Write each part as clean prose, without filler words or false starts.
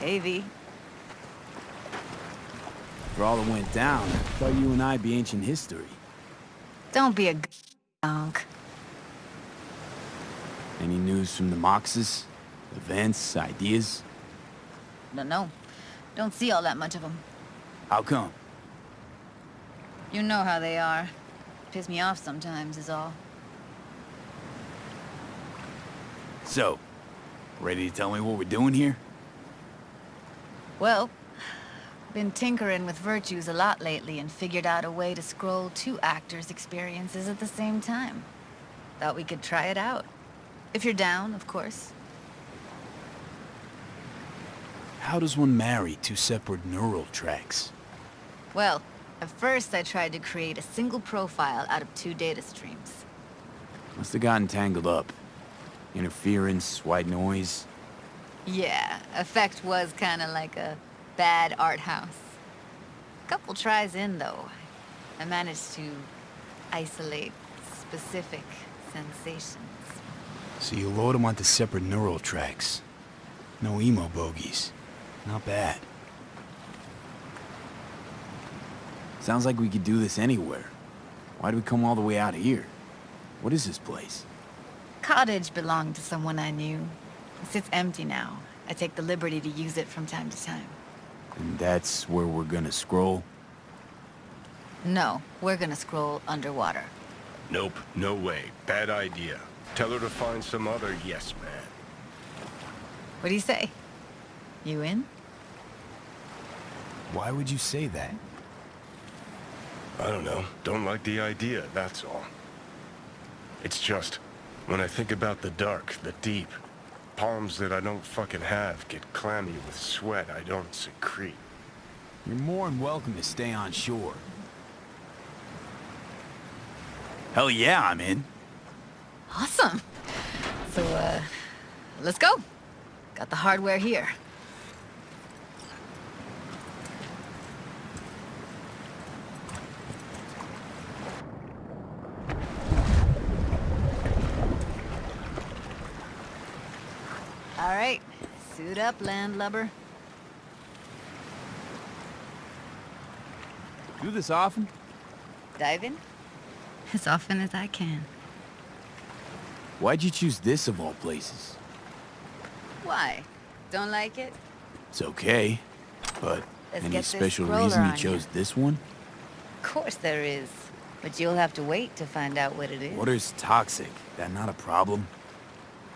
Hey, V. For all that went down, I thought you and I'd be ancient history. Don't be a gonk. Any news from the Moxes? Events, ideas? No. Don't see all that much of them. How come? You know how they are. Piss me off sometimes is all. So, ready to tell me what we're doing here? Well, been tinkering with virtues a lot lately and figured out a way to scroll 2 actors' experiences at the same time. Thought we could try it out. If you're down, of course. How does one marry 2 separate neural tracks? Well, at first I tried to create a single profile out of 2 data streams. Must have gotten tangled up. Interference, white noise. Yeah, effect was kinda like a bad art house. Couple tries in, though, I managed to isolate specific sensations. So you load them onto separate neural tracks. No emo bogies. Not bad. Sounds like we could do this anywhere. Why do we come all the way out here? What is this place? Cottage belonged to someone I knew. It sits empty now. I take the liberty to use it from time to time. And that's where we're gonna scroll? No, we're gonna scroll underwater. Nope, no way. Bad idea. Tell her to find some other yes man. What do you say? You in? Why would you say that? I don't know. Don't like the idea, that's all. It's just, when I think about the dark, the deep, palms that I don't fucking have get clammy with sweat I don't secrete. You're more than welcome to stay on shore. Hell yeah, I'm in. Awesome. So, let's go. Got the hardware here. All right, suit up, landlubber. Do this often? Dive in? As often as I can. Why'd you choose this of all places? Why? Don't like it? It's okay, but Let's any get this special scroller reason you on chose this one? Of course there is. But you'll have to wait to find out what it is. Water's toxic. That not a problem?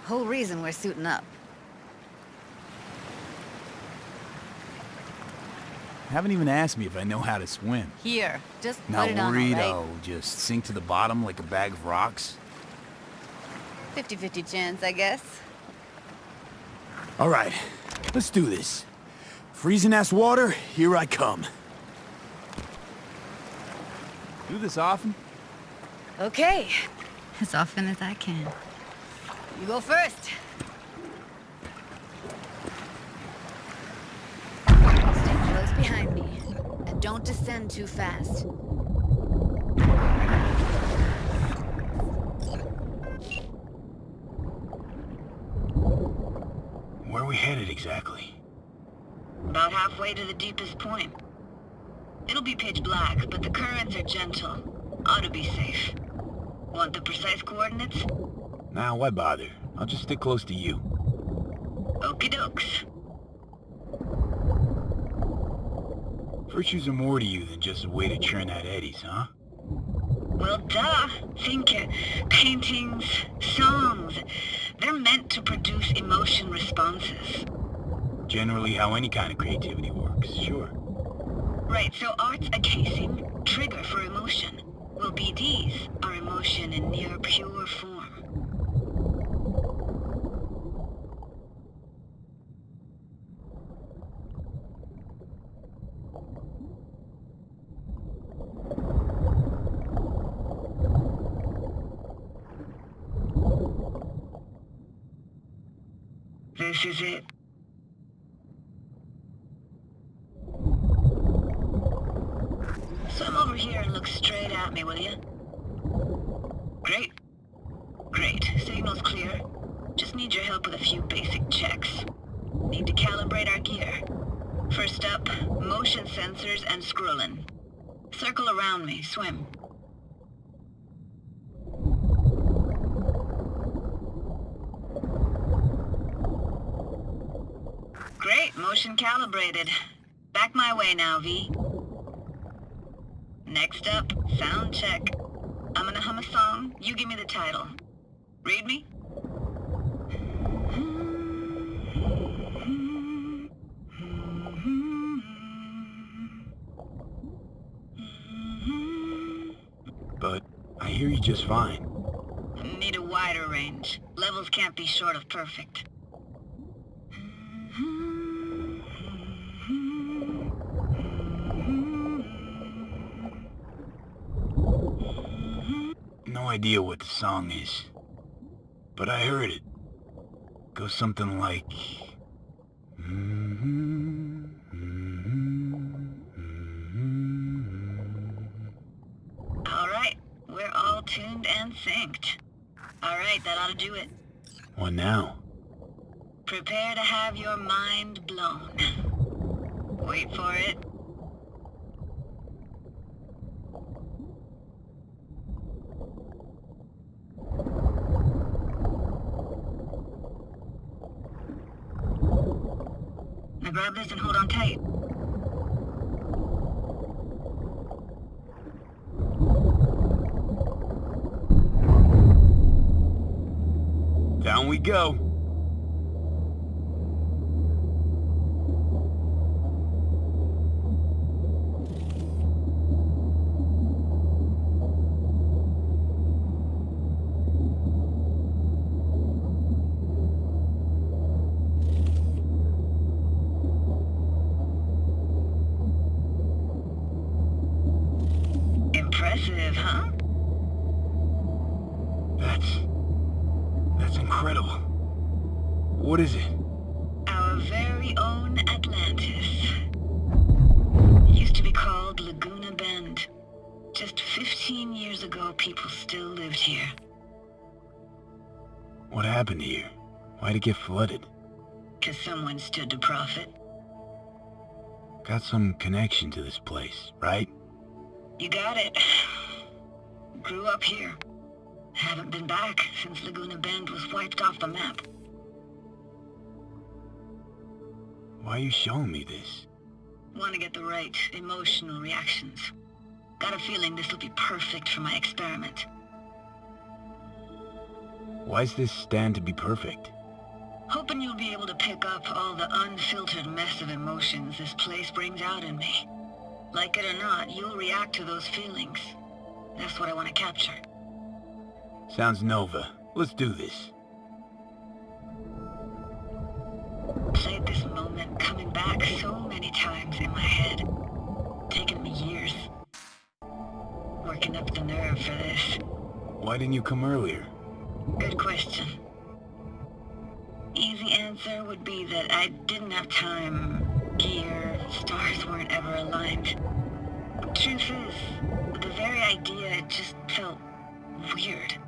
Whole reason we're suiting up. Haven't even asked me if I know how to swim. Here, just Not put it on, worried all right? I'll just sink to the bottom like a bag of rocks? 50-50 chance, I guess. All right, let's do this. Freezing-ass water, here I come. Do this often? Okay. As often as I can. You go first. Stay close behind me. And don't descend too fast. Where are we headed exactly? About halfway to the deepest point. It'll be pitch black, but the currents are gentle. Ought to be safe. Want the precise coordinates? Nah, why bother? I'll just stick close to you. Okie dokes. Virtues are more to you than just a way to churn out eddies, huh? Well, duh. Think paintings, songs. They're meant to produce emotion responses. Generally how any kind of creativity works, sure. Right, so art's a casing, trigger for emotion. Well, BDs are emotion in near pure form. This is it. Swim over here and look straight at me, will you? Great. Great. Signal's clear. Just need your help with a few basic checks. Need to calibrate our gear. and Skrullin. Circle around me, swim. Great, motion calibrated. Back my way now, V. Next up, sound check. I'm gonna hum a song, you give me the title. Read me? But I hear you just fine. Need a wider range. Levels can't be short of perfect. No idea what the song is. But I heard it. Goes something like... Alright, we're all tuned and synced. Alright, that ought to do it. What now? Prepare to have your mind blown. Wait for it. Now grab this and hold on tight. Down we go. Impressive, huh? That's incredible. What is it? Our very own Atlantis. Used to be called Laguna Bend. Just 15 years ago, people still lived here. What happened here? Why'd it get flooded? 'Cause someone stood to profit. Got some connection to this place, right? You got it. Grew up here. Haven't been back since Laguna Bend was wiped off the map. Why are you showing me this? Want to get the right emotional reactions. Got a feeling this will be perfect for my experiment. Why's this stand to be perfect? Hoping you'll be able to pick up all the unfiltered mess of emotions this place brings out in me. Like it or not, you'll react to those feelings. That's what I want to capture. Sounds Nova. Let's do this. Played this moment coming back so many times in my head. Taken me years. Working up the nerve for this. Why didn't you come earlier? Good question. Easy answer would be that I didn't have time. Gear, stars weren't ever aligned. Truth is, the very idea, it just felt weird.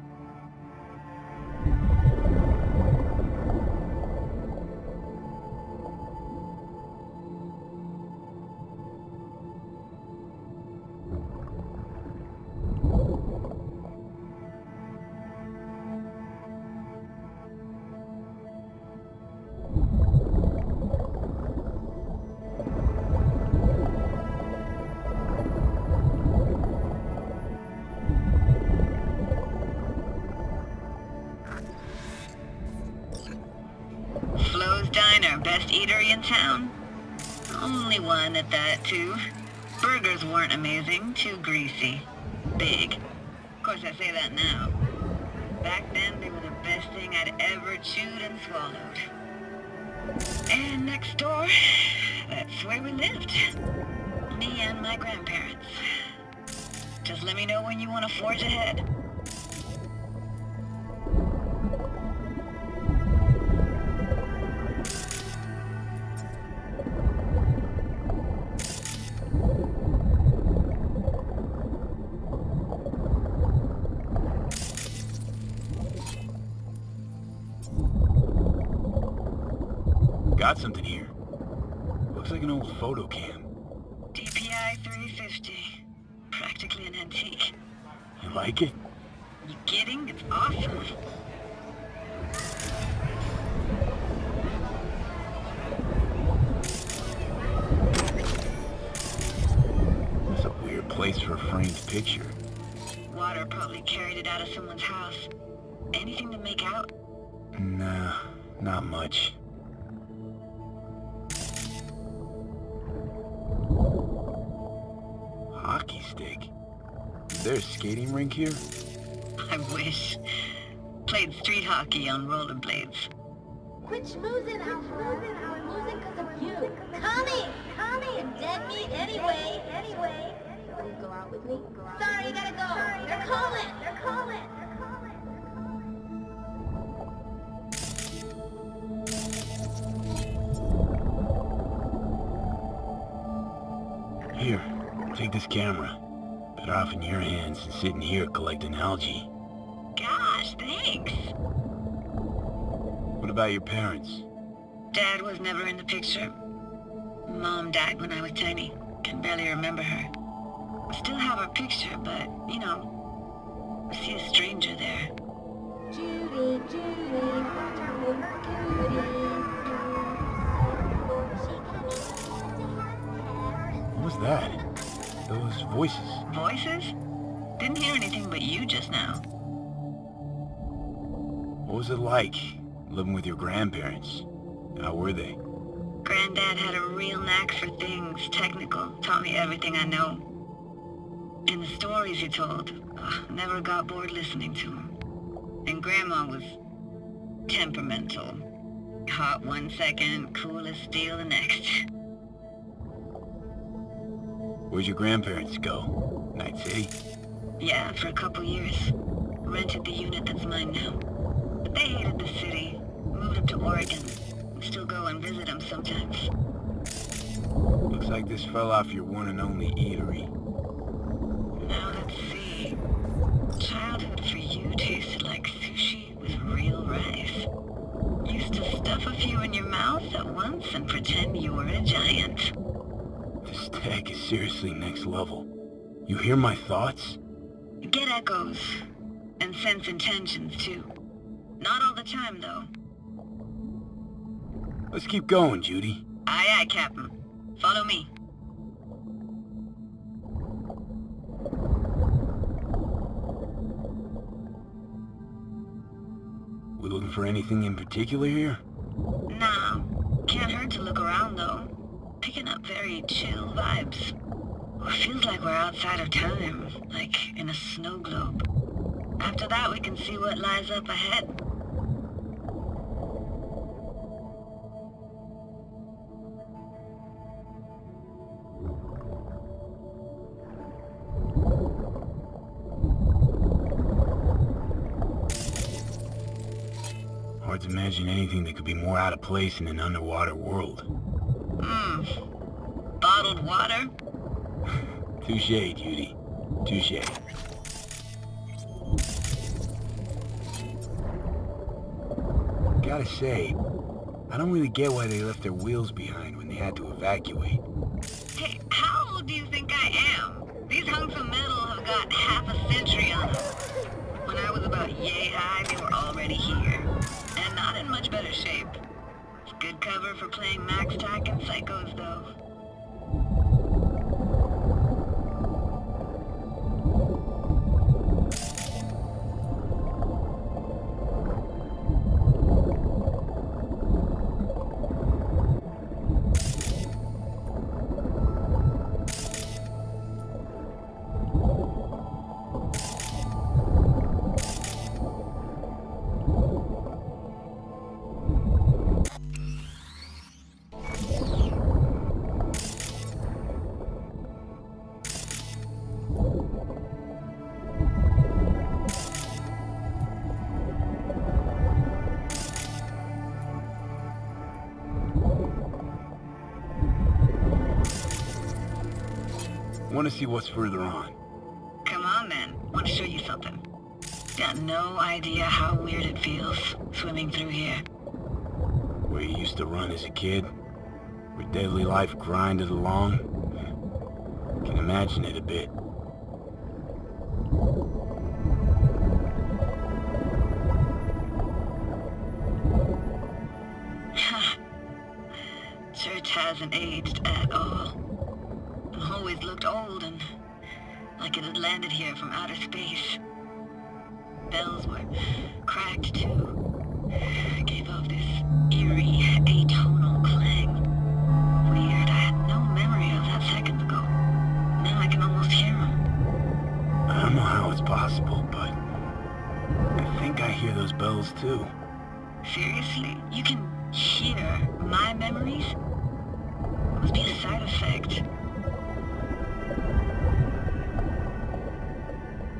Best eatery in town? Only one at that, too. Burgers weren't amazing, too greasy. Big. Of course, I say that now. Back then, they were the best thing I'd ever chewed and swallowed. And next door, that's where we lived. Me and my grandparents. Just let me know when you want to forge ahead. Got something here. Looks like an old photo cam. DPI Like it? You kidding? It's awesome. It's a weird place for a framed picture. Water probably carried it out of someone's house. Anything to make out? Nah, not much. Hockey stick? Is there a skating rink here? I wish. Played street hockey on rollerblades. Quit schmoozing, Alfred. We're losing because of you. Connie! You're dead meat anyway. Will you go out with me? Sorry, you gotta go. They're calling. Here, take this camera. Better off in your hands than sitting here collecting algae. Gosh, thanks. What about your parents? Dad was never in the picture. Mom died when I was tiny. Can barely remember her. Still have her picture, but, you know, I see a stranger there. Judy, watch out for her cutie. What was that? Those voices. Voices? Didn't hear anything but you just now. What was it like, living with your grandparents? How were they? Granddad had a real knack for things technical. Taught me everything I know. And the stories he told, never got bored listening to them. And Grandma was temperamental. Hot one second, cool as steel the next. Where'd your grandparents go? Night City? Yeah, for a couple years. Rented the unit that's mine now. But they hated the city. Moved up to Oregon. Still go and visit them sometimes. Looks like this fell off your one and only eatery. Now let's see. Childhood for you tasted like sushi with real rice. Used to stuff a few in your mouth at once and pretend you were a giant. This tech is seriously next level. You hear my thoughts? Get echoes. And sense intentions, too. Not all the time, though. Let's keep going, Judy. Aye, aye, Captain. Follow me. We looking for anything in particular here? Nah. Can't hurt to look around, though. Picking up very chill vibes. Feels like we're outside of time, like in a snow globe. After that, we can see what lies up ahead. Hard to imagine anything that could be more out of place in an underwater world. Bottled water? Touché, Judy. Touché. Gotta say, I don't really get why they left their wheels behind when they had to evacuate. Hey, how old do you think I am? These hunks of metal have got half a century on them. When I was about yay high, they were already here. And not in much better shape. It's good cover for playing Max Tack and Psychos, though. Want to see what's further on. Come on, then. Want to show you something. Got no idea how weird it feels, swimming through here. Where you used to run as a kid? Where daily life grinded along? Can imagine it a bit. hasn't aged at all. Always looked old and like it had landed here from outer space. Bells were cracked too. Gave off this eerie, atonal clang. Weird, I had no memory of that seconds ago. Now I can almost hear them. I don't know how it's possible, but I think I hear those bells too. Seriously? You can hear my memories? It must be a side effect.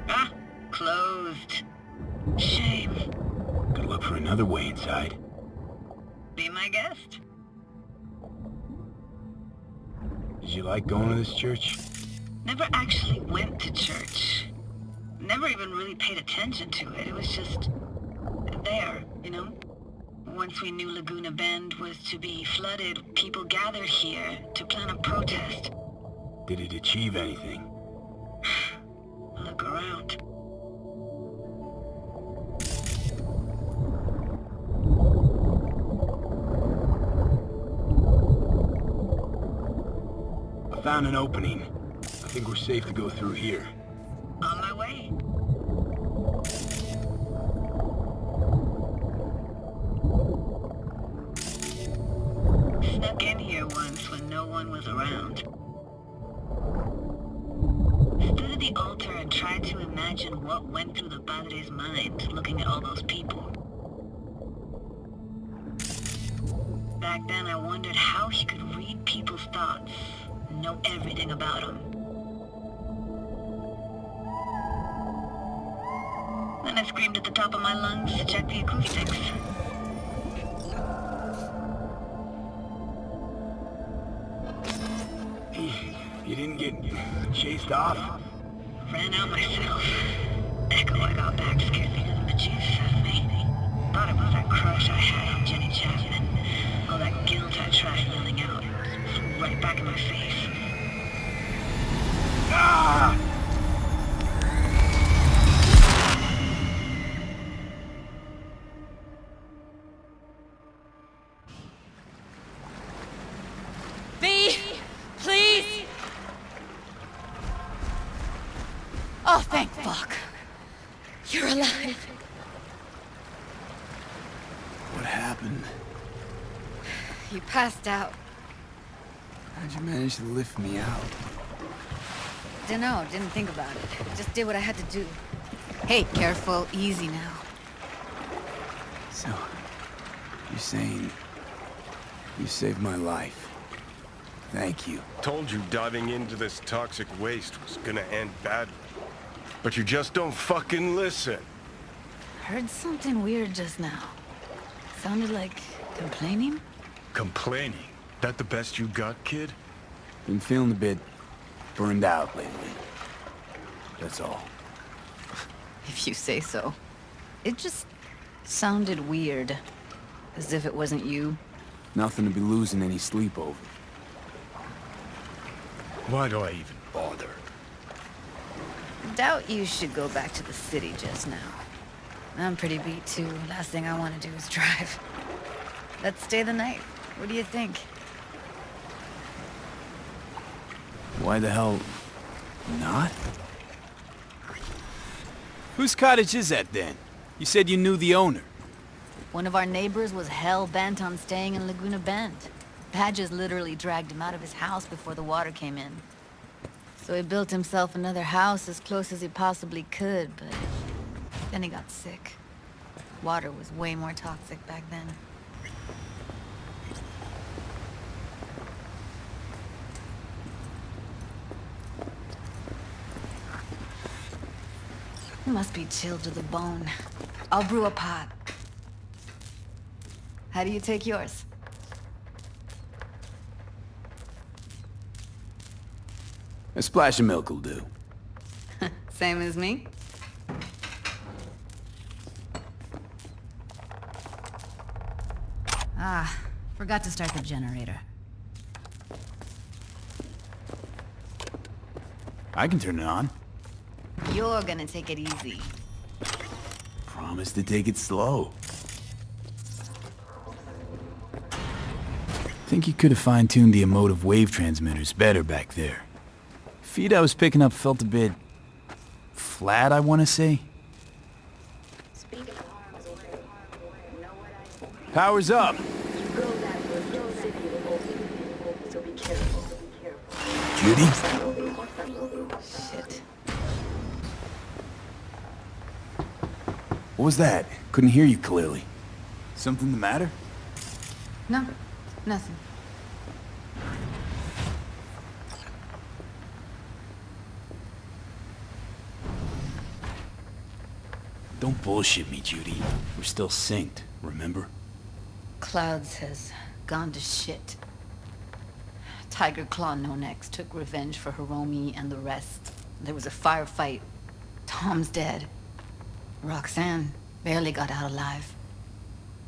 Ah, closed. Shame. Could look for another way inside. Be my guest. Did you like going to this church? Never actually went to church. Never even really paid attention to it. It was just there, you know? Once we knew Laguna Bend was to be flooded, people gathered here to plan a protest. Did it achieve anything? Look around. I found an opening. I think we're safe to go through here. On my way. Snuck in here once when no one was around. Stood at the altar and tried to imagine what went through the padre's mind looking at all those people. Back then I wondered how he could read people's thoughts and know everything about them. Then I screamed at the top of my lungs to check the acoustics. You didn't get chased off? Ran out myself. Echo I got back scared me to the bejesus out of me. Thought it was that crush I had on Jenny Chapman. All that guilt I tried yelling out. Flew right back in my face. Ah! B, please. Oh, thank fuck. You're alive. What happened? You passed out. How'd you manage to lift me out? Dunno, didn't think about it. Just did what I had to do. Hey, careful, easy now. So, you're saying you saved my life. Thank you. Told you diving into this toxic waste was gonna end badly. But you just don't fucking listen. Heard something weird just now. Sounded like complaining? Complaining? That the best you got, kid? Been feeling a bit burned out lately. That's all. If you say so. It just sounded weird. As if it wasn't you. Nothing to be losing any sleep over. Why do I even bother? Doubt you should go back to the city just now. I'm pretty beat too. Last thing I want to do is drive. Let's stay the night. What do you think? Why the hell not? Whose cottage is that then? You said you knew the owner. One of our neighbors was hell-bent on staying in Laguna Bend. Badges literally dragged him out of his house before the water came in. So he built himself another house as close as he possibly could, but then he got sick. Water was way more toxic back then. He must be chilled to the bone. I'll brew a pot. How do you take yours? A splash of milk will do. Same as me? Ah, forgot to start the generator. I can turn it on. You're gonna take it easy. Promise to take it slow. think you could have fine-tuned the emotive wave transmitters better back there. Feed I was picking up felt a bit... flat, I want to say. Power's up! Judy? Shit. What was that? Couldn't hear you clearly. Something the matter? No, nothing. Don't bullshit me, Judy. We're still synced, remember? Clouds has gone to shit. Tiger Claw No Necks took revenge for Hiromi and the rest. There was a firefight. Tom's dead. Roxanne barely got out alive.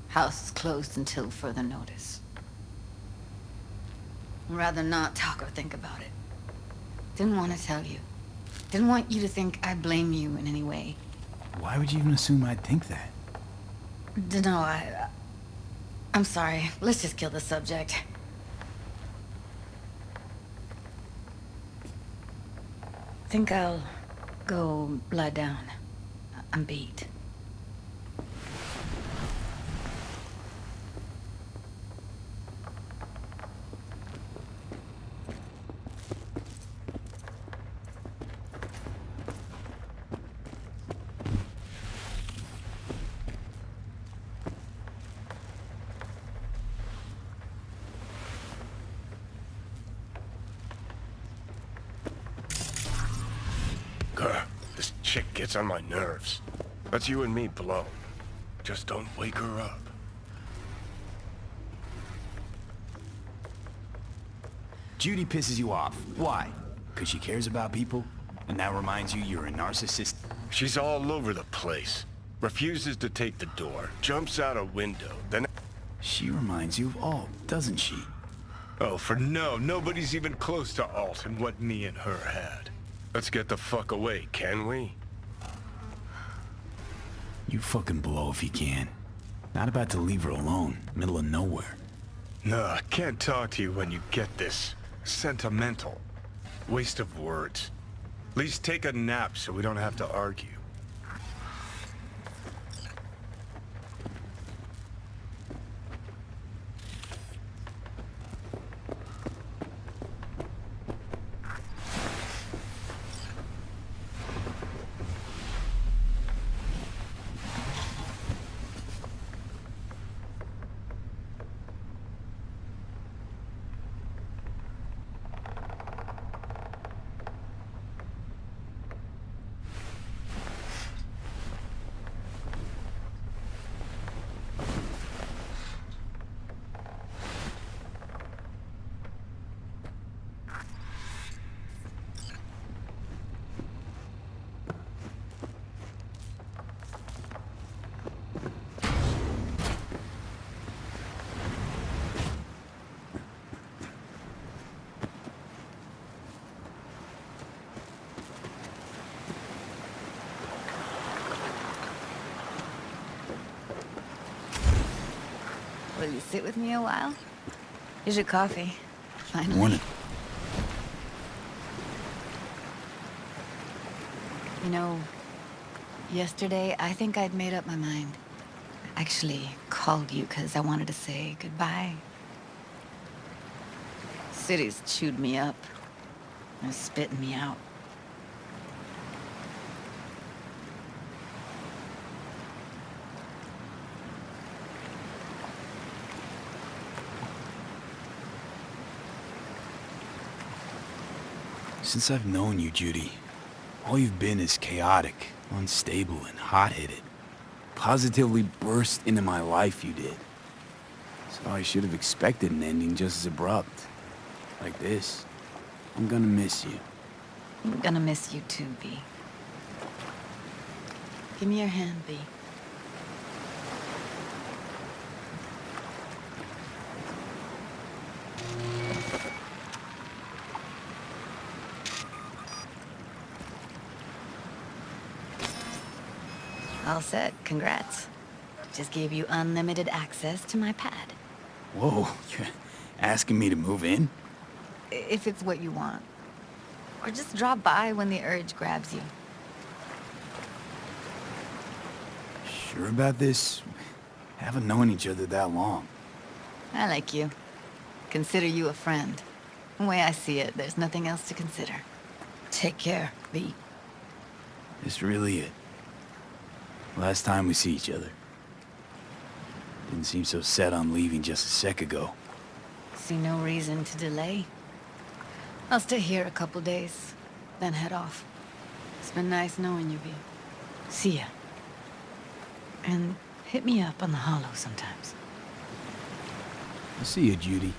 House is closed until further notice. I'd rather not talk or think about it. Didn't want to tell you. Didn't want you to think I blame you in any way. Why would you even assume I'd think that? Dunno, I'm sorry. Let's just kill the subject. Think I'll go lie down. I'm beat. This chick gets on my nerves. That's you and me, Blow. Just don't wake her up. Judy pisses you off. Why? Because she cares about people? And that reminds you you're a narcissist? She's all over the place. Refuses to take the door, jumps out a window, then... She reminds you of Alt, doesn't she? Oh, for no. Nobody's even close to Alt and what me and her had. Let's get the fuck away, can we? You fucking blow if you can. Not about to leave her alone, middle of nowhere. No, I can't talk to you when you get this. Sentimental. Waste of words. At least take a nap so we don't have to argue. Will you sit with me a while? Here's your coffee. Finally. Morning. You know, yesterday I think I'd made up my mind. I actually called you because I wanted to say goodbye. City's chewed me up. They're spitting me out. Since I've known you, Judy, all you've been is chaotic, unstable, and hot-headed. Positively burst into my life, you did. So I should have expected an ending just as abrupt. Like this. I'm gonna miss you. I'm gonna miss you too, B. Give me your hand, B. All set. Congrats. Just gave you unlimited access to my pad. Whoa, Asking me to move in? If it's what you want. Or just drop by when the urge grabs you. Sure about this? Haven't known each other that long. I like you. Consider you a friend. The way I see it, there's nothing else to consider. Take care, V. This really it. Last time we see each other. Didn't seem so set on leaving just a sec ago. See no reason to delay. I'll stay here a couple days, then head off. It's been nice knowing you, V. See ya. And hit me up on the holo sometimes. I'll see you, Judy.